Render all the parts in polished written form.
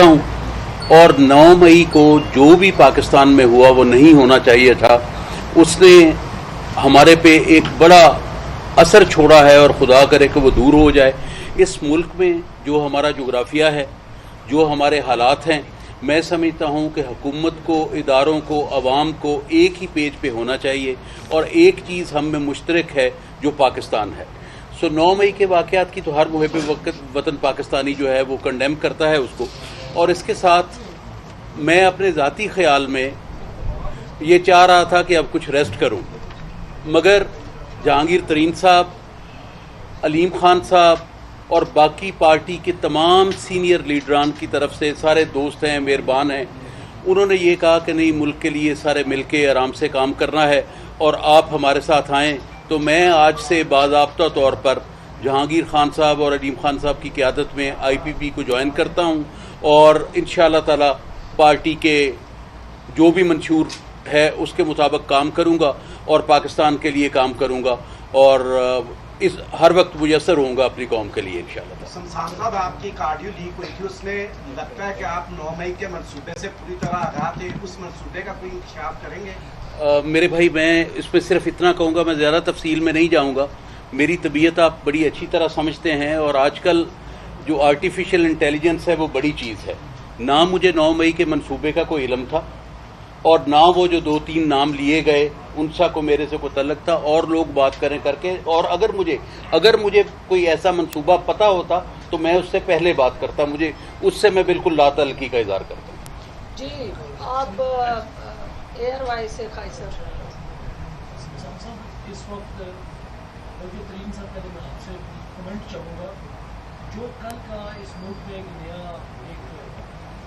चाहता हूँ, और 9 मई को जो भी पाकिस्तान में हुआ वो नहीं होना चाहिए था, उसने हमारे पे एक बड़ा असर छोड़ा है और खुदा करे कि वो दूर हो जाए। इस मुल्क में जो हमारा जोग्राफिया है, जो हमारे हालात हैं, मैं समझता हूँ कि हुकूमत को, इदारों को, अवाम को एक ही पेज पे होना चाहिए और एक चीज़ हम में मुश्तरक है जो पाकिस्तान है। 9 मई के वाक़यात की तो हर मुहिब वतन पाकिस्तानी जो है वो कंडेम करता है उसको, और इसके साथ मैं अपने ज़ाती ख़्याल में ये चाह रहा था कि अब कुछ रेस्ट करूं, मगर जहांगीर तरीन साहब, अलीम खान साहब और बाकी पार्टी के तमाम सीनियर लीडरान की तरफ से, सारे दोस्त हैं, मेहरबान हैं, उन्होंने ये कहा कि नहीं, मुल्क के लिए सारे मिल के आराम से काम करना है और आप हमारे साथ आएँ। तो मैं आज से बाज़ाब्ता तौर पर जहांगीर खान साहब और अलीम खान साहब की क़यादत में IPP को ज्वाइन करता हूँ और इंशाअल्लाह ताला पार्टी के जो भी मंशूर है उसके मुताबिक काम करूँगा और पाकिस्तान के लिए काम करूँगा और इस हर वक्त मुयसर होऊंगा अपनी कौम के लिए इंशाअल्लाह। शमशान साहब, आपकी कार्डियो लीक हुई थी, उसमें लगता है कि आप 9 मई के मंसूबे से पूरी तरह आगाह थे, उस मंसूबे का कोई इंकशाफ करेंगे? मेरे भाई, मैं इस पर सिर्फ इतना कहूँगा, मैं ज़्यादा तफसील में नहीं जाऊँगा। मेरी तबीयत आप बड़ी अच्छी तरह समझते हैं और आजकल जो आर्टिफिशियल इंटेलिजेंस है वो बड़ी चीज़ है। ना मुझे 9 मई के मंसूबे का कोई इल्म था और ना वो जो 2-3 नाम लिए गए उनसा को मेरे से कोई तल्लक था, और लोग बात करें करके, और अगर मुझे कोई ऐसा मंसूबा पता होता तो मैं उससे पहले बात करता, मुझे उससे मैं बिल्कुल लातल्की का इज़हार करता। जी, आप एयर वाइस से खाइसर इस वक्त तरीन साहब, पहले मैं आपसे कमेंट चाहूँगा, जो कल का इस मुल्क में एक नया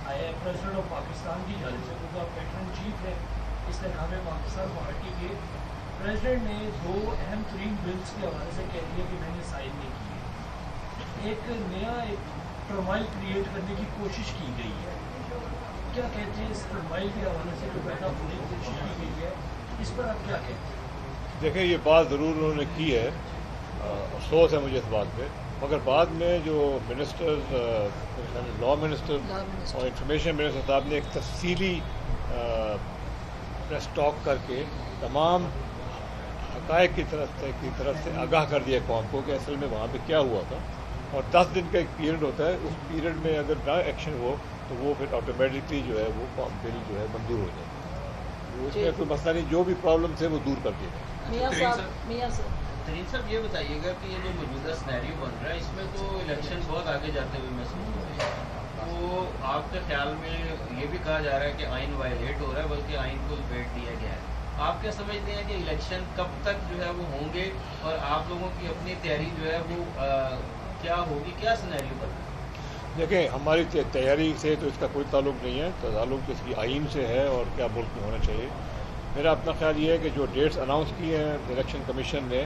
आया है, प्रेसिडेंट ऑफ पाकिस्तान की जानिब से, क्योंकि आप वेटरन चीफ है, इसलिए नाम पाकिस्तान पार्टी के प्रेसिडेंट ने 2 अहम तरीन बिल्स के हवाले से कह दिया कि मैंने साइन नहीं किए। एक नया टर्माइल क्रिएट करने की कोशिश की गई है, क्या कहते हैं इस टर्माइल के हवाले से जो पैदा होने की कोशिश की गई है, इस पर आप क्या कहते हैं? देखिए, ये बात ज़रूर उन्होंने की है, अफसोस है मुझे इस बात पे, मगर बाद में जो मिनिस्टर्स, लॉ मिनिस्टर और इंफॉर्मेशन मिनिस्टर साहब ने एक तफसीली प्रेस टॉक करके तमाम हक़ाइक़ की तरफ से आगाह कर दिया कौम को कि असल में वहाँ पे क्या हुआ था, और 10 दिन का एक पीरियड होता है, उस पीरियड में अगर ना एक्शन हो तो वो फिर ऑटोमेटिकली जो है वो बिल जो है मंजूर हो जाए। वो इसमें कोई मसला नहीं, जो भी प्रॉब्लम थे वो दूर कर दिए। तरीन साहब, ये बताइएगा कि ये जो मौजूदा सिनेरियो बन रहा है, इसमें तो इलेक्शन बहुत आगे जाते हुए महसूस हो रहे हैं, तो आपके ख्याल में ये भी कहा जा रहा है कि आइन वायलेट हो रहा है, बल्कि आइन को वेट दिया गया है। आप क्या समझते हैं कि इलेक्शन कब तक जो है वो होंगे, और आप लोगों की अपनी तैयारी जो है वो क्या होगी, क्या सिनेरियो बन रहा है? देखिए, हमारी तैयारी से तो इसका कोई ताल्लुक नहीं है, तो ताल्लुक तो इसकी आइन से है और क्या मुल्क में होना चाहिए। मेरा अपना ख्याल ये है कि जो डेट्स अनाउंस की हैं इलेक्शन कमीशन ने,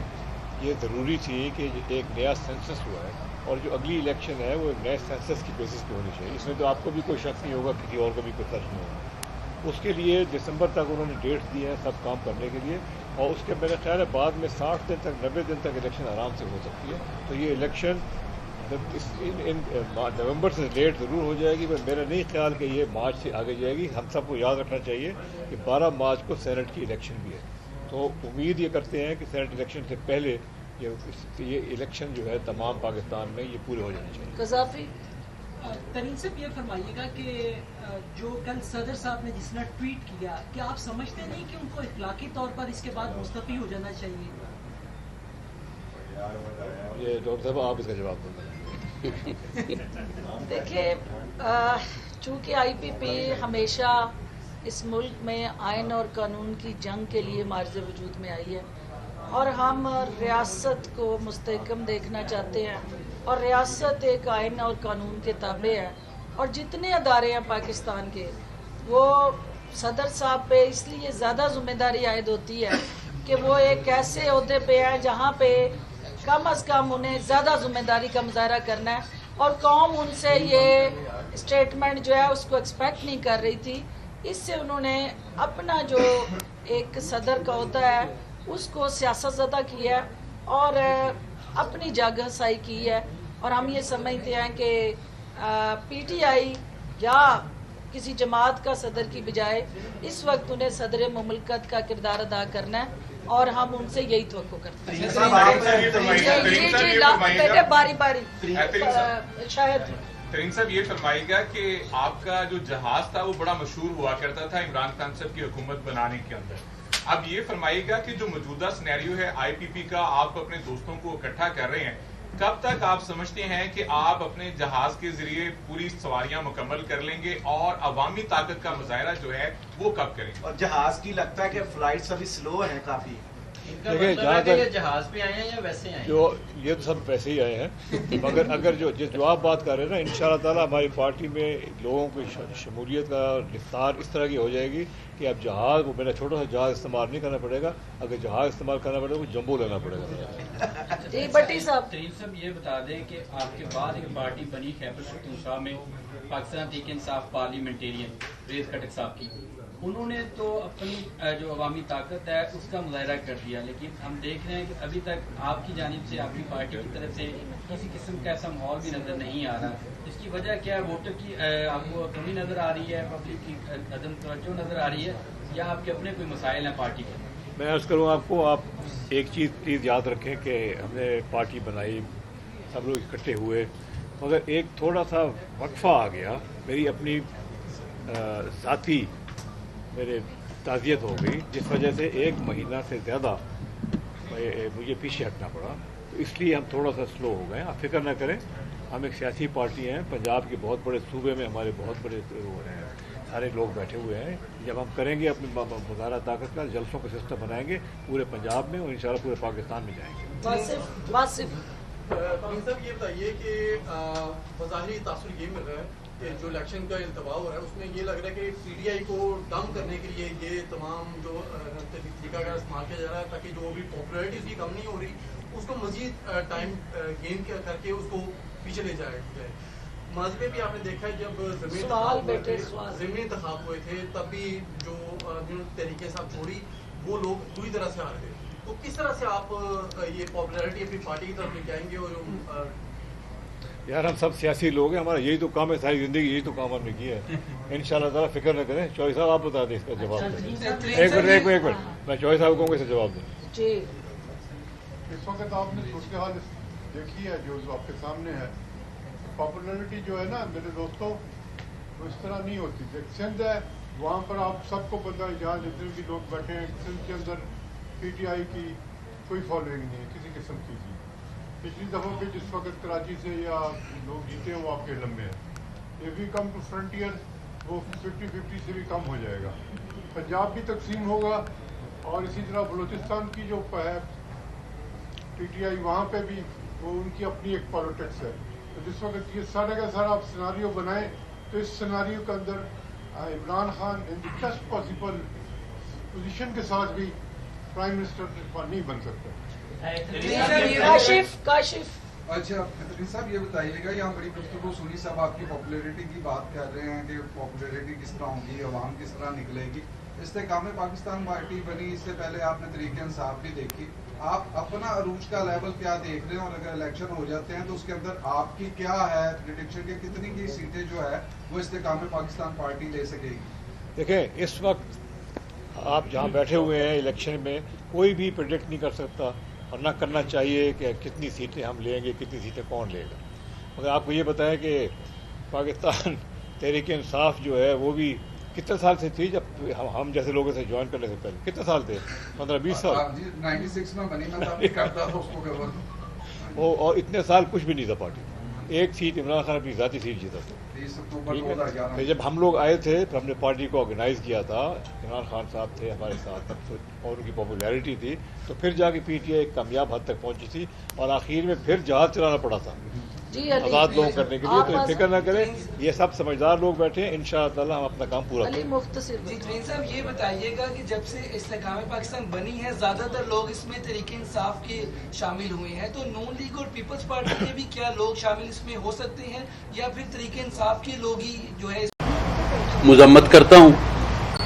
ये ज़रूरी थी कि एक नया सेंसस हुआ है और जो अगली इलेक्शन है वो एक नए सेंसस की बेसिस पे होनी चाहिए। इसमें तो आपको भी कोई शक नहीं होगा, किसी और को भी कोई शक नहीं होगा। उसके लिए दिसंबर तक उन्होंने डेट्स दिए हैं सब काम करने के लिए, और उसके मेरा ख्याल है बाद में 60 दिन तक, 90 दिन तक इलेक्शन आराम से हो सकती है। तो ये इलेक्शन नवंबर से लेट ज़रूर हो जाएगी, पर मेरा नहीं ख्याल कि ये मार्च से आगे जाएगी। हम सबको याद रखना चाहिए कि 12 मार्च को सेनेट की इलेक्शन भी है, तो उम्मीद ये करते हैं कि सेनेट इलेक्शन से पहले ये इलेक्शन जो है तमाम पाकिस्तान में ये पूरे हो जाने चाहिए। कज़ाफ़ी, तरीन साहब, ये फरमाइएगा कि जो कल सदर साहब ने जिसने ट्वीट किया, क्या आप समझते नहीं कि उनको इखलाकी तौर पर इसके बाद मुस्तफ़ी हो जाना चाहिए? ये डॉक्टर साहब, आप इसका जवाब दें। देखिए, चूँकि IPP हमेशा इस मुल्क में आइन और कानून की जंग के लिए मार्ज़ वजूद में आई है, और हम रियासत को मुस्तहकम देखना चाहते हैं, और रियासत एक आइन और कानून के ताबे है, और जितने अदारे हैं पाकिस्तान के, वो सदर साहब पे इसलिए ज़्यादा ज़िम्मेदारी आयद होती है कि वो एक ऐसे ओहदे पे हैं जहाँ पे कम अज़ कम उन्हें ज़्यादा ज़िम्मेदारी का मुजाहरा करना है, और कौम उनसे ये स्टेटमेंट जो है उसको एक्सपेक्ट नहीं कर रही थी। इससे उन्होंने अपना जो एक सदर का होता है उसको सियासत ज़दा किया और अपनी जागहसाई की है, और हम ये समझते हैं कि PTI या किसी जमात का सदर की बजाय इस वक्त उन्हें सदर मुमलकत का किरदार अदा करना है और हम उनसे यही तवक्को करते हैं। बेटे बारी बारी शायद तरीन साहब ये फरमाएगा कि आपका जो जहाज था वो बड़ा मशहूर हुआ करता था इमरान खान साहब की हुकूमत बनाने के अंदर। अब ये फरमाएगा कि जो मौजूदा सिनेरियो है IPP का, आप अपने दोस्तों को इकट्ठा कर रहे हैं, कब तक आप समझते हैं कि आप अपने जहाज के जरिए पूरी सवारियां मुकम्मल कर लेंगे और अवामी ताकत का मुजाहरा जो है वो कब करेंगे? और जहाज की लगता है कि फ्लाइट्स अभी स्लो है काफी। इनका मतलब है कि ये जहाज पे आए हैं या वैसे आए हैं? जो ये तो सब वैसे ही आए हैं, मगर अगर जो आप बात कर रहे हैं ना, इंशाअल्लाह ताला हमारी पार्टी में लोगों की शमूलियत का विस्तार इस तरह की हो जाएगी कि अब जहाज, वो मेरा छोटा सा जहाज इस्तेमाल नहीं करना पड़ेगा। अगर जहाज इस्तेमाल करना पड़ेगा तो जंबो लेना पड़ेगा। जी भट्टी साहब, तरीन साहब ये बता दें कि आपके बाद एक पार्टी बनी खैबर पख्तूनख्वा में, पाकिस्तान तहरीक इंसाफ पार्लियामेंटेरियन रेज खटक साहब की, उन्होंने तो अपनी जो अवामी ताकत है उसका मुजाहरा कर दिया, लेकिन हम देख रहे हैं कि अभी तक आपकी जानिब से, आपकी पार्टी की तरफ से किसी किस्म का ऐसा माहौल भी नजर नहीं आ रहा। इसकी वजह क्या है? वोटर की आपको कमी नजर आ रही है, पब्लिक की अदम तवज्जो नजर आ रही है, या आपके अपने कोई मसाइल हैं पार्टी के? मैं अर्ज़ करूँ आपको, आप एक चीज़ प्लीज़ याद रखें कि हमने पार्टी बनाई, सब लोग इकट्ठे हुए, मगर एक थोड़ा सा वक्फा आ गया, मेरी अपनी साथी मेरे ताज़ियत हो गई, जिस वजह से 1 महीना से ज़्यादा मुझे पीछे हटना पड़ा। तो इसलिए हम थोड़ा सा स्लो हो गए। आप फिक्र ना करें, हम एक सियासी पार्टी हैं, पंजाब के बहुत बड़े सूबे में हमारे बहुत बड़े वो हैं, सारे लोग बैठे हुए हैं। जब हम करेंगे अपनी मुजाहरा ताकत का, जलसों का सिस्टम बनाएंगे पूरे पंजाब में और इंशाल्लाह पूरे पाकिस्तान में जाएंगे। वासिफ साहब ये बताइए कि बज़ाहिर तासुर ये मिल रहा है कि जो इलेक्शन का इल्तवा हो रहा है उसमें ये लग रहा है कि PTI को डम करने के लिए ये तमाम जो तरीका का इस्तेमाल किया जा रहा है, ताकि जो भी पॉपुलैरिटी उसकी कम नहीं हो रही, उसको मजीद टाइम गेन करके उसको पीछे ले जाए। माजी में भी आपने देखा है जब ज़मीनी इंतखाब हुए थे, तब भी जो तरीके साथ छोड़ी वो लोग पूरी तरह से हार गए। तो किस तरह से आप ये पॉपुलैरिटी अपनी पार्टी की तरफ लेके आएंगे? और यार हम सब सियासी लोग हैं, हमारा यही तो काम है, सारी ज़िंदगी यही तो काम हमने किया है। इंशाल्लाह ताला फिक्र न करें। चौधरी साहब आप बता दें इसका जवाब। एक मिनट मैं चौधरी साहब कहूँगा इसका जवाब दें। जी, इस वक्त आपने सूरत हाल देखी है जो आपके सामने है। पॉपुलैरिटी जो है ना मेरे दोस्तों, वो इस तरह नहीं होती। सिंध है, वहाँ पर आप सबको पता है, जहाँ जितने भी लोग बैठे हैं, सिंध के अंदर PTI की कोई फॉलोइंग नहीं है किसी किस्म की। पिछली दफ़ा पे जिस वक्त कराची से या लोग जीते हैं वो आपके लम्बे हैं। ये भी कम टू फ्रंटियर वो 50-50 से भी कम हो जाएगा। पंजाब भी तकसीम होगा और इसी तरह बलूचिस्तान की जो है PTI, वहाँ पे भी वो उनकी अपनी एक पॉलिटिक्स है। तो जिस वक्त ये सारा का सारा आप सिनारियो बनाएं, तो इस सिनारियो के अंदर Imran Khan in the best possible position के साथ भी प्राइम मिनिस्टर नहीं बन सकता। काशिफ अच्छा तरीन साहब ये बताइएगा, यहाँ बड़ी गुफ्तगू सुनी, सब आपकी पॉपुलैरिटी की बात कर रहे हैं कि पॉपुलैरिटी किस तरह होगी, अवाम किस तरह निकलेगी। इस्तेकाम पाकिस्तान पार्टी बनी, इससे पहले आपने तरीके इंसाफ भी देखी। आप अपना अरूज का लेवल क्या देख रहे हैं, और अगर इलेक्शन हो जाते हैं तो उसके अंदर आपकी क्या है प्रेडिक्शन के, कितनी की सीटें जो है वो इस्तेकाम पाकिस्तान पार्टी ले सकेगी? देखें, इस वक्त आप जहाँ बैठे हुए हैं इलेक्शन में कोई भी प्रेडिक्ट नहीं कर सकता, और ना करना चाहिए कि कितनी सीटें हम लेंगे, कितनी सीटें कौन लेगा। मगर आपको ये बताएं कि पाकिस्तान तहरीक इंसाफ जो है वो भी कितने साल से थी, जब हम जैसे लोगों से ज्वाइन करने से पहले कितने साल थे? 15-20 साल। 96 में बनी, मैं तब करता था उसको वो, और इतने साल कुछ भी नहीं था पार्टी। एक सीट इमरान खान अपनी ज़ाती सीट जीता था। तो जब हम लोग आए थे तो हमने पार्टी को ऑर्गेनाइज किया था, इमरान खान साहब थे हमारे साथ तब तो, और उनकी पॉपुलैरिटी थी, तो फिर जाके PTI एक कामयाब हद तक पहुंची थी, और आखिर में फिर जहाज चलाना पड़ा था आज़ाद लोगों करने के लिए। तो फिक्र ना करें, ये सब समझदार लोग बैठे हैं, इंशाअल्लाह हम अपना काम पूरा करेंगे। जी साहब ये बताइएगा कि जब से इस्तेकाम पाकिस्तान बनी है, ज्यादातर लोग इसमें तरीके इंसाफ के शामिल हुए हैं, तो नून लीग और पीपल्स पार्टी के भी क्या लोग शामिल इसमें हो सकते हैं, या फिर तरीके इंसाफ के लोग ही जो है? मुजम्मत करता हूँ,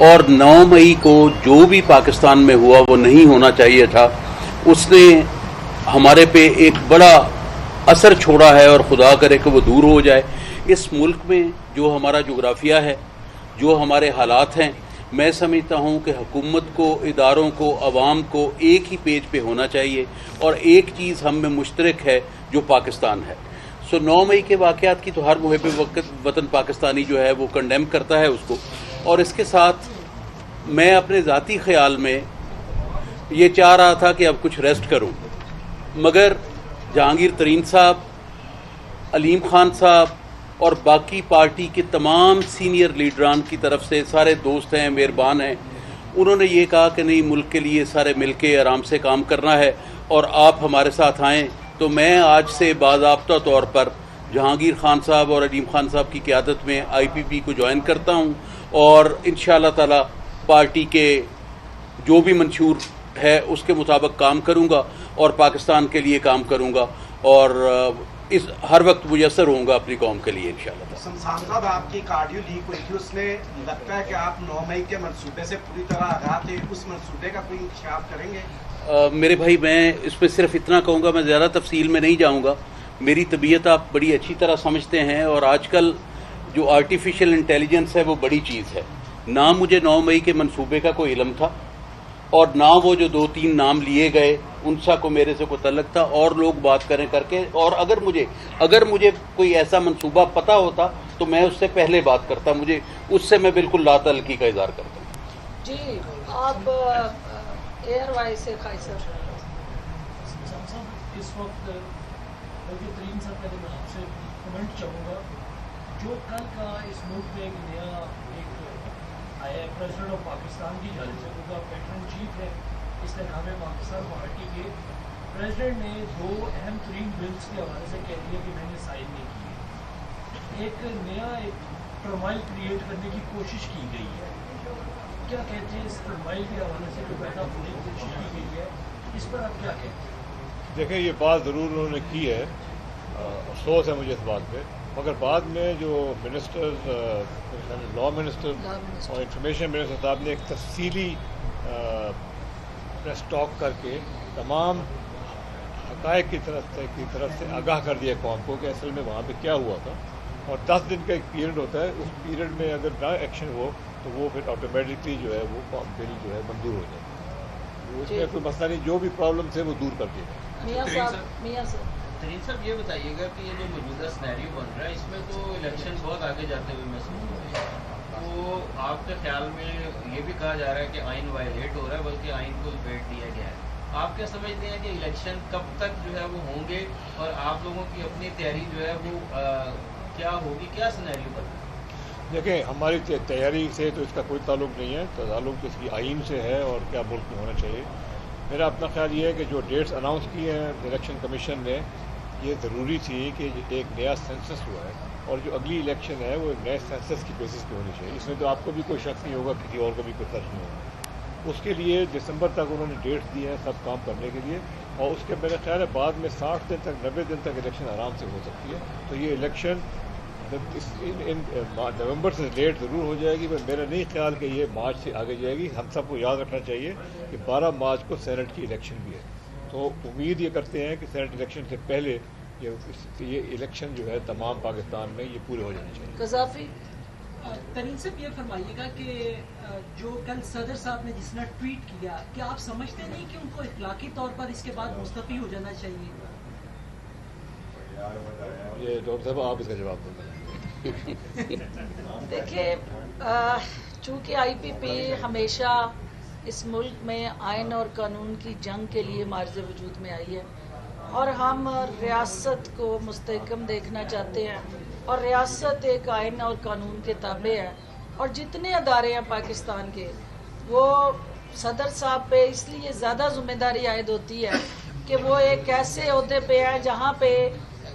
और 9 मई को जो भी पाकिस्तान में हुआ वो नहीं होना चाहिए था। उसने हमारे पे एक बड़ा असर छोड़ा है, और खुदा करे कि वो दूर हो जाए। इस मुल्क में जो हमारा जोग्राफिया है, जो हमारे हालात हैं, मैं समझता हूं कि हुकूमत को, इदारों को, अवाम को एक ही पेज पे होना चाहिए और एक चीज़ हम में मुश्तरक है जो पाकिस्तान है। सो 9 मई के वाक़यात की तो हर मुहिब वतन पाकिस्तानी जो है वो कंडेम करता है उसको, और इसके साथ मैं अपने ज़ाती ख़्याल में ये चाह रहा था कि अब कुछ रेस्ट करूं, मगर जहांगीर तरीन साहब, अलीम खान साहब और बाकी पार्टी के तमाम सीनियर लीडरान की तरफ से, सारे दोस्त हैं, मेहरबान हैं, उन्होंने ये कहा कि नहीं, मुल्क के लिए सारे मिलके आराम से काम करना है और आप हमारे साथ आएँ। तो मैं आज से बाज़ाब्ता तौर पर जहांगीर खान साहब और अलीम खान साहब की क़यादत में IPP को ज्वाइन करता हूँ और इंशाअल्लाह ताला पार्टी के जो भी मंशूर है उसके मुताबिक काम करूँगा और पाकिस्तान के लिए काम करूँगा और इस हर वक्त मुयस्सर होऊंगा अपनी कौम के लिए इंशाअल्लाह। शमशान साहब, आपकी कार्डियो लीक हुई थी, उसमें लगता है कि आप 9 मई के मंसूबे से पूरी तरह आगाह थे, उस मंसूबे का कोई इंकशाफ करेंगे? मेरे भाई, मैं इसमें सिर्फ इतना कहूँगा, मैं ज़्यादा तफसील में नहीं जाऊँगा। मेरी तबीयत आप बड़ी अच्छी तरह समझते हैं और आजकल जो आर्टिफिशियल इंटेलिजेंस है वो बड़ी चीज़ है। ना मुझे 9 मई के मंसूबे का कोई इल्म था और ना वो जो 2-3 नाम लिए गए उनसा को मेरे से कोई तल्लक था, और लोग बात करें करके, और अगर मुझे कोई ऐसा मंसूबा पता होता तो मैं उससे पहले बात करता, मुझे उससे मैं बिल्कुल लातल्की का इज़हार करता हूँ। जी, आप एयर वाइस से खाइसर इस वक्त बल्कि तरीन साहब, पहले मैं आपसे कमेंट चाहूँगा, जो कल का इस मुल्क में एक नया आया है, प्रेसिडेंट ऑफ पाकिस्तान की जानिब से, उनका पैटर्न चीफ है इस्तेकाम पाकिस्तान पार्टी के प्रेसिडेंट ने 2 अहम तरीन बिल्स के हवाले से कह दिया कि मैंने साइन नहीं किए। एक नया टर्माइल क्रिएट करने की कोशिश की गई है, क्या कहते हैं इस टर्माइल के हवाले से जो पैदा होने की कोशिश की गई है, इस पर आप क्या कहते हैं? देखें, ये बात ज़रूर उन्होंने की है, अफसोस है मुझे इस बात पे, मगर बाद में जो मिनिस्टर्स, लॉ मिनिस्टर और इंफॉर्मेशन मिनिस्टर साहब ने एक तफसीली प्रेस टॉक करके तमाम हक़ाइक़ की तरफ से आगाह कर दिया कौम को कि असल में वहाँ पे क्या हुआ था, और 10 दिन का एक पीरियड होता है, उस पीरियड में अगर ना एक्शन हो तो वो फिर ऑटोमेटिकली जो है वो बिल जो है मंजूर हो जाए। उसमें कोई मसला नहीं, जो भी प्रॉब्लम है वो दूर कर दिए। तरीन साहब, ये बताइएगा कि ये जो मौजूदा सिनेरियो बन रहा है, इसमें तो इलेक्शन बहुत आगे जाते हुए महसूस हो रहे हैं, तो आपके ख्याल में ये भी कहा जा रहा है कि आइन वायलेट हो रहा है, बल्कि आइन को लपेट दिया गया है। आप क्या समझते हैं कि इलेक्शन कब तक जो है वो होंगे और आप लोगों की अपनी तैयारी जो है वो क्या होगी, क्या सिनेरियो बन रहा है? देखें, हमारी तैयारी से तो इसका कोई ताल्लुक नहीं है, तो ताल्लुक तो इसकी आइन से है और क्या मुल्क में होना चाहिए। मेरा अपना ख्याल ये है कि जो डेट्स अनाउंस किए हैं इलेक्शन कमीशन ने, ये ज़रूरी थी कि एक नया सेंसस हुआ है और जो अगली इलेक्शन है वो एक नए सेंसस की बेसिस पे होनी चाहिए। इसमें तो आपको भी कोई शक नहीं होगा, किसी और को भी कोई शक नहीं होगा। उसके लिए दिसंबर तक उन्होंने डेट्स दिए हैं सब काम करने के लिए, और उसके मेरा ख्याल है बाद में 60 दिन तक, 90 दिन तक इलेक्शन आराम से हो सकती है। तो ये इलेक्शन नवंबर से लेट ज़रूर हो जाएगी, पर मेरा नहीं ख्याल कि ये मार्च से आगे जाएगी। हम सबको याद रखना चाहिए कि 12 मार्च को सेनेट की इलेक्शन भी है, तो उम्मीद ये करते हैं कि सेनेट इलेक्शन से पहले ये इलेक्शन जो है तमाम पाकिस्तान में ये पूरे हो जाने चाहिए। कज़ाफ़ी, तरीन साहब, ये फरमाइएगा कि जो कल सदर साहब ने जिसने ट्वीट किया, क्या आप समझते नहीं कि उनको इखलाकी तौर पर इसके बाद मुस्तफ़ी हो जाना चाहिए? ये डॉक्टर साहब आप इसका जवाब दें। देखिए, चूँकि IPP हमेशा इस मुल्क में आइन और कानून की जंग के लिए मार्ज़ वजूद में आई है और हम रियासत को मुस्तहकम देखना चाहते हैं और रियासत एक आइन और कानून के ताबे है, और जितने अदारे हैं पाकिस्तान के, वो सदर साहब पे इसलिए ज़्यादा ज़िम्मेदारी आयद होती है कि वो एक ऐसे अहदे पे हैं जहाँ पे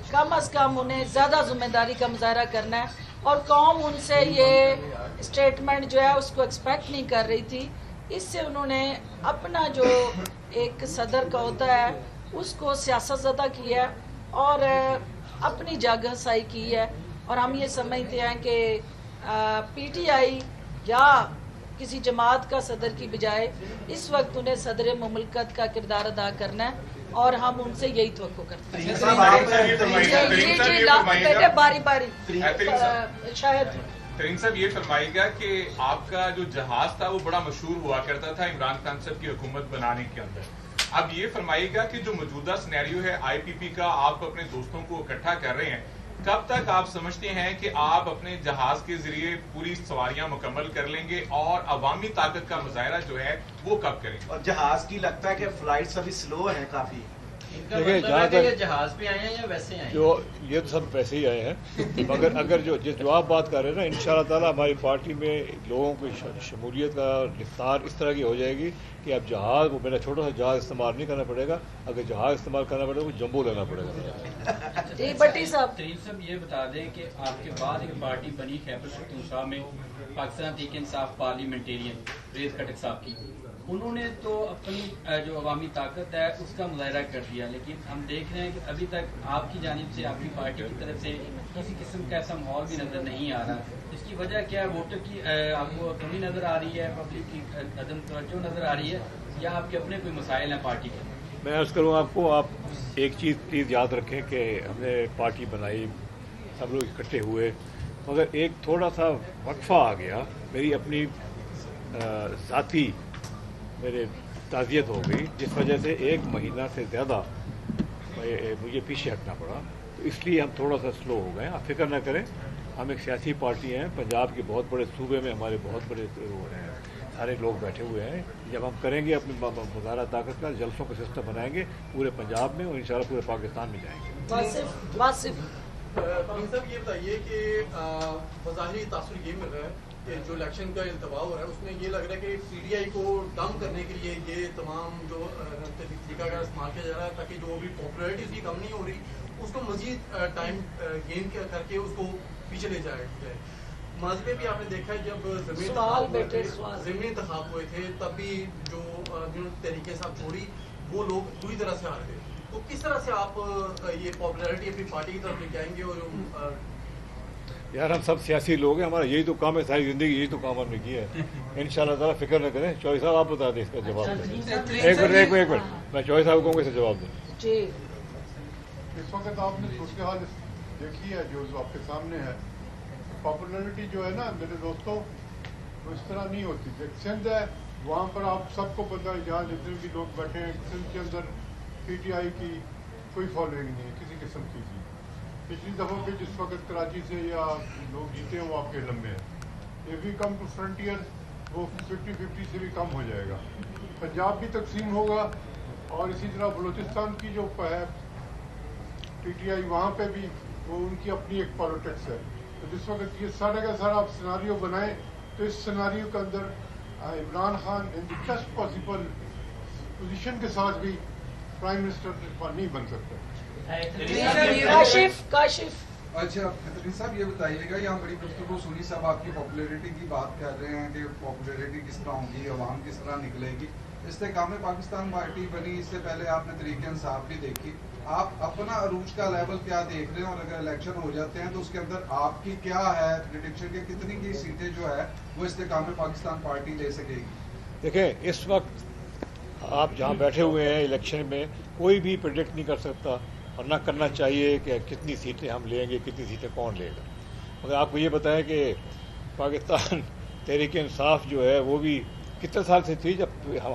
कम अज़ कम उन्हें ज़्यादा ज़िम्मेदारी का मुजाहरा करना है, और कौम उनसे ये स्टेटमेंट जो है उसको एक्सपेक्ट नहीं कर रही थी। इससे उन्होंने अपना जो एक सदर का होता है उसको सियासत ज़दा किया है और अपनी जागहसाई की है, और हम ये समझते हैं कि PTI या किसी जमात का सदर की बजाय इस वक्त उन्हें सदर मुमलकत का किरदार अदा करना है اور ہم ان سے یہی توقع کرتے ہیں. باری باری شاید ترین صاحب یہ فرمائے گا کہ آپ کا جو جہاز تھا وہ بڑا مشہور ہوا کرتا تھا عمران خان صاحب کی حکومت بنانے کے اندر. اب یہ فرمائے گا کہ جو موجودہ سینیریو ہے آئی پی پی کا، آپ اپنے دوستوں کو اکٹھا کر رہے ہیں، کب تک آپ سمجھتے ہیں کہ آپ اپنے جہاز کے ذریعے پوری سواریاں مکمل کر لیں گے، اور عوامی طاقت کا مظاہرہ جو ہے وہ کب کریں گے؟ اور جہاز کی لگتا ہے کہ فلائٹس ابھی سلو ہیں کافی. دیکھیں جہاں تک جہاز پہ آئے ہیں یا ویسے آئے جو یہ تو سب ویسے ہی آئے ہیں، مگر اگر جو آپ بات کر رہے ہیں نا، انشاءاللہ تعالی ہماری پارٹی میں لوگوں کی شمولیت کا رفتار اس طرح کی ہو جائے گی کہ اب جہاز، وہ میرا چھوٹا سا جہاز استعمال نہیں کرنا پڑے گا. اگر جہاز استعمال کرنا پڑے گا تو جمبو لینا پڑے گا. بٹی صاحب ترین صاحب یہ بتا دیں کہ آپ کے بعد ایک پارٹی بنی خیبر پختونخوا میں پاکستان تحریک انصاف پارلیمنٹیرین ریز کھٹک صاحب کی، انہوں نے تو اپنی جو عوامی طاقت ہے اس کا مظاہرہ کر دیا، لیکن ہم دیکھ رہے ہیں کہ ابھی تک آپ کی جانب سے، آپ کی پارٹی کی طرف سے کسی قسم کا ایسا ماحول بھی نظر نہیں آ رہا. اس کی وجہ کیا ہے؟ ووٹر کی آپ کو کمی نظر آ رہی ہے، پبلک کی عدم توجہ نظر آ رہی ہے، یا آپ کے اپنے کوئی مسائل ہیں پارٹی کے؟ میں عرض کروں آپ کو، آپ ایک چیز پلیز یاد رکھیں کہ ہم نے پارٹی بنائی، سب لوگ اکٹھے ہوئے، مگر ایک تھوڑا سا وقفہ آ گیا. میری اپنی ذاتی میرے تعزیت ہو گئی، جس وجہ سے 1 مہینہ سے زیادہ مجھے پیچھے ہٹنا پڑا. تو اس لیے ہم تھوڑا سا سلو ہو گئے. آپ فکر نہ کریں، ہم ایک سیاسی پارٹی ہیں، پنجاب کے بہت بڑے صوبے میں ہمارے بہت بڑے سارے لوگ بیٹھے ہوئے ہیں. جب ہم کریں گے اپنی مظاہرہ طاقت کا، جلسوں کا سسٹم بنائیں گے پورے پنجاب میں، اور انشاءاللہ پورے پاکستان میں جائیں گے. صاحب یہ بتائیے کہ بظاہر تاثر یہ مل رہا ہے کہ جو الیکشن کا التوا ہو رہا ہے اس میں یہ لگ رہا ہے کہ پی ٹی آئی کو ڈم کرنے کے لیے یہ تمام جو طریقہ کا استعمال کیا جا رہا ہے، تاکہ جو بھی پاپولرٹی اس کی کم نہیں ہو رہی اس کو مزید ٹائم گین کر کے اس کو پیچھے لے جائے. ماضی میں بھی آپ نے دیکھا ہے جب ضمنی انتخاب ہوئے تھے تب بھی جو طریقے سے آپ چھوڑی وہ لوگ پوری طرح سے آ رہے تھے. تو کس طرح سے آپ یہ پاپولرٹی اپنی پارٹی کی طرف لے کے آئیں گے؟ اور یار ہم سب سیاسی لوگ ہیں، ہمارا یہی تو کام ہے، ساری زندگی یہی تو کام ہم نے کیا ہے. انشاءاللہ تعالیٰ فکر نہ کریں. چوہی صاحب آپ بتا دیں اس کا جواب دیں. ایک منٹ میں چوہی صاحب کو اسے جواب دیں. جی اس وقت آپ نے صورتحال دیکھی ہے جو آپ کے سامنے ہے. پاپولرٹی جو ہے نا میرے دوستوں، وہ اس طرح نہیں ہوتی. ایک سندھ ہے، وہاں پر آپ سب کو پتہ ہے، جہاں جتنے بھی لوگ بیٹھے ہیں سندھ کے اندر پی ٹی آئی کی کوئی فالوئنگ نہیں ہے کسی قسم کی. پچھلی دفعہ پہ جس وقت کراچی سے یا لوگ جیتے ہیں وہ آپ کے علم میں ہے. If we come to frontier وہ 50-50 سے بھی کم ہو جائے گا. پنجاب بھی تقسیم ہوگا، اور اسی طرح بلوچستان کی جو ہے پی ٹی آئی، وہاں پہ بھی وہ ان کی اپنی ایک پالیٹکس ہے. تو جس وقت یہ سارے کا سارا آپ سیناریو بنائیں تو اس سیناریو کے اندر عمران خان ان دی بیسٹ پاسبل پوزیشن کے ساتھ بھی پرائم منسٹر نہیں بن سکتا. کاشف اچھا ترین صاحب یہ بتائیے گا، یہاں بڑی گفتگو سنی صاحب آپ کی پاپولیرٹی کی بات کر رہے ہیں کہ پاپولیرٹی کس طرح ہوگی، عوام کس طرح نکلے گی. استحکام پاکستان پارٹی بنی، اس سے پہلے آپ نے تحریک انصاف بھی دیکھی. آپ اپنا عروج کا لیول کیا دیکھ رہے ہیں، اور اگر الیکشن ہو جاتے ہیں تو اس کے اندر آپ کی کیا ہے پریڈکشن کے کتنی کی سیٹیں جو ہے وہ استحکام پاکستان پارٹی لے سکے گی؟ دیکھیں اس وقت آپ جہاں بیٹھے ہوئے ہیں الیکشن میں کوئی بھی پریڈکٹ نہیں کر سکتا، اور نہ کرنا چاہیے کہ کتنی سیٹیں ہم لیں گے، کتنی سیٹیں کون لے گا. مگر آپ کو یہ بتائیں کہ پاکستان تحریک انصاف جو ہے وہ بھی کتنے سال سے تھی جب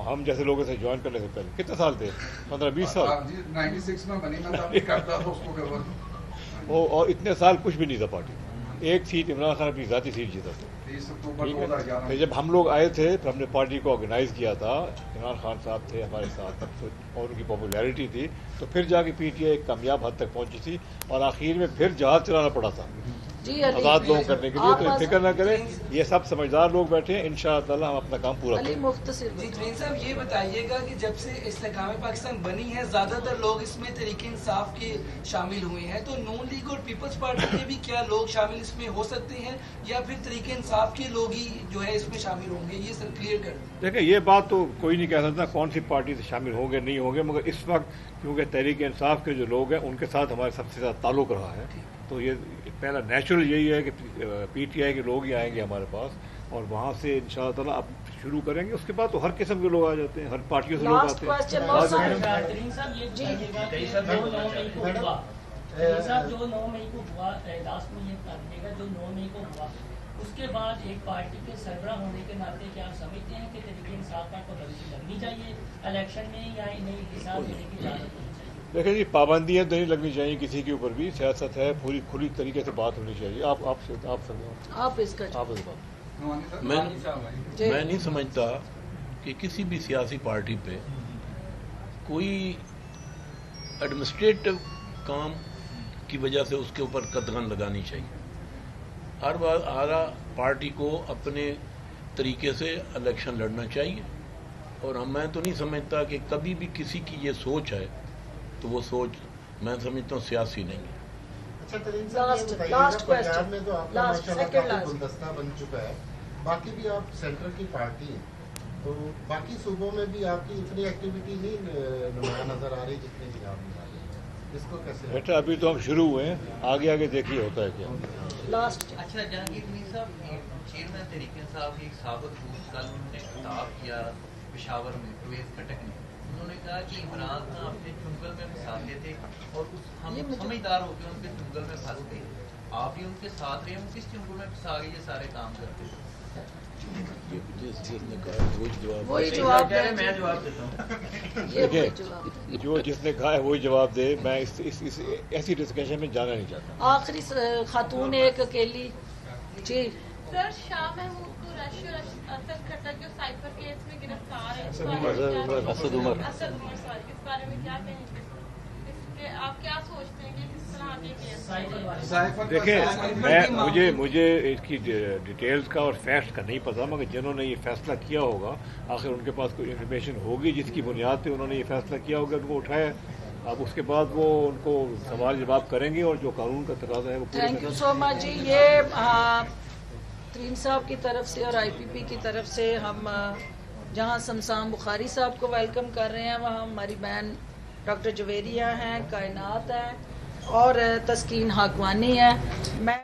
ہم جیسے لوگوں سے جوائن کرنے سے پہلے؟ کتنے سال تھے؟ 15-20 سال. 96 میں بنی، میں کرتا تھا اس کو گورنر. وہ اور اتنے سال کچھ بھی نہیں تھا پارٹی. ایک سیٹ عمران خان اپنی ذاتی سیٹ جیتا تھا. پھر جب ہم لوگ آئے تھے پھر ہم نے پارٹی کو آرگنائز کیا تھا، عمران خان صاحب تھے ہمارے ساتھ اور ان کی پاپولیرٹی تھی، تو پھر جا کے پی ٹی آئی ایک کامیاب حد تک پہنچی تھی، اور آخر میں پھر جہاز چلانا پڑا تھا آزاد لوگوں کرنے کے لیے. تو فکر نہ کریں، یہ سب سمجھدار لوگ بیٹھے ہیں، انشاءاللہ تعالی ہم اپنا کام پورا کریں. جی ترین صاحب یہ بتائیے گا کہ جب سے استحکام پاکستان بنی ہے زیادہ تر لوگ اس میں تحریک انصاف کے شامل ہوئے ہیں، تو نون لیگ اور پیپلز پارٹی کے بھی کیا لوگ شامل اس میں ہو سکتے ہیں، یا پھر تحریک انصاف کے لوگ ہی جو ہے اس میں شامل ہوں گے؟ یہ سر کلیئر کر دیں. دیکھیں یہ بات تو کوئی نہیں کہہ سکتا کون سی پارٹی سے شامل ہوں گے نہیں ہوں گے، مگر اس وقت کیونکہ تحریک انصاف کے جو لوگ ہیں ان کے ساتھ ہمارے سب سے زیادہ تعلق رہا ہے، تو یہ پہلا نیچرل یہی ہے کہ پی ٹی آئی کے لوگ ہی آئیں گے ہمارے پاس. اور وہاں سے انشاءاللہ تعالیٰ آپ شروع کریں گے. اس کے بعد تو ہر قسم کے لوگ آ جاتے ہیں, ہر پارٹیوں سے لوگ لاسٹ آتے کوشچن ہیں. بہت سارے ترین صاحب یہ بتائیے گا کہ جو 9 مئی کو ہوا، ترین صاحب جو 9 مئی کو ہوا، لاسٹ میں یہ بتائیے گا جو 9 مئی کو ہوا اس کے بعد ایک پارٹی کے سربراہ ہونے کے ناطے کیا آپ سمجھتے ہیں کہ تحریک انصاف کا پابندی لگنی چاہیے الیکشن میں یا انہیں حساب دینے کی اجازت ہونی چاہیے؟ دیکھیں جی, پابندیاں تو نہیں لگنی چاہیے کسی کے اوپر بھی. سیاست ہے, پوری کھلی طریقے سے بات ہونی چاہیے. آپ اس کا میں نہیں سمجھتا کہ کسی بھی سیاسی پارٹی پہ کوئی ایڈمنسٹریٹو کام کی وجہ سے اس کے اوپر قدغن لگانی چاہیے. ہر پارٹی کو اپنے طریقے سے الیکشن لڑنا چاہیے, اور میں تو نہیں سمجھتا کہ کبھی بھی کسی کی یہ سوچ ہے تو وہ سوچ میں سمجھتا ہوں سیاسی نہیں ہے. اچھا ترین صاحب یہ بتائیے گا, پنجاب میں تو آپ کا ماشاءاللہ کافی گلدستہ بن چکا ہے, باقی بھی آپ سینٹر کی پارٹی ہیں, تو باقی صوبوں میں بھی آپ کی اتنی ایکٹیویٹی نہیں نمایاں نظر آ رہی جتنی پنجاب میں آ رہی ہے. اس کو کیسے بیٹا ابھی تو ہم شروع ہوئے ہیں, آگے دیکھیے ہوتا ہے کیا. لاسٹ اچھا جہانگیر میر صاحب, چیئرمین تحریک انصاف کی ایک سابق دوست کل انہوں نے خطاب کیا پشاور میں پرویز کٹک میں. انہوں نے کہا کہ عمران خان اپنے چنگل میں پھنساتے تھے اور ہم سمجھدار ہو کے ان کے چنگل میں پھنس گئے. آپ بھی ان کے ساتھ رہے, ہم کس چنگل میں پھنسا کے یہ سارے کام کرتے تھے؟ وہی جواب دے, میں جواب دیتا ہوں. جو جس نے کہا ہے وہی جواب دے. میں ایسی ڈسکشن میں جانا نہیں چاہتا. آخری خاتون ایک اکیلی. جی سر, شاہ محمود کو رشی اور اسد کھٹر جو سائبر کیس میں گرفتار ہے, اسد عمر اس بارے میں کیا کہیں گے؟ آپ کیا سوچتے ہیں کہ کس طرح آگے کیس؟ دیکھیں مجھے اس کی ڈیٹیلز کا اور فیکٹس کا نہیں پتا, مگر جنہوں نے یہ فیصلہ کیا ہوگا آخر ان کے پاس کوئی انفارمیشن ہوگی جس کی بنیاد پہ انہوں نے یہ فیصلہ کیا ہوگا, ان کو اٹھایا. اب اس کے بعد وہ ان کو سوال جواب کریں گے اور جو قانون کا تقاضا ہے وہ. تھینک یو سو مچ جی. یہ ترین صاحب کی طرف سے اور IPP کی طرف سے ہم جہاں سمسام بخاری صاحب کو ویلکم کر رہے ہیں, وہاں ہماری بہن ڈاکٹر جویریہ ہیں, کائنات ہیں اور تسکین حاکوانی ہے. میں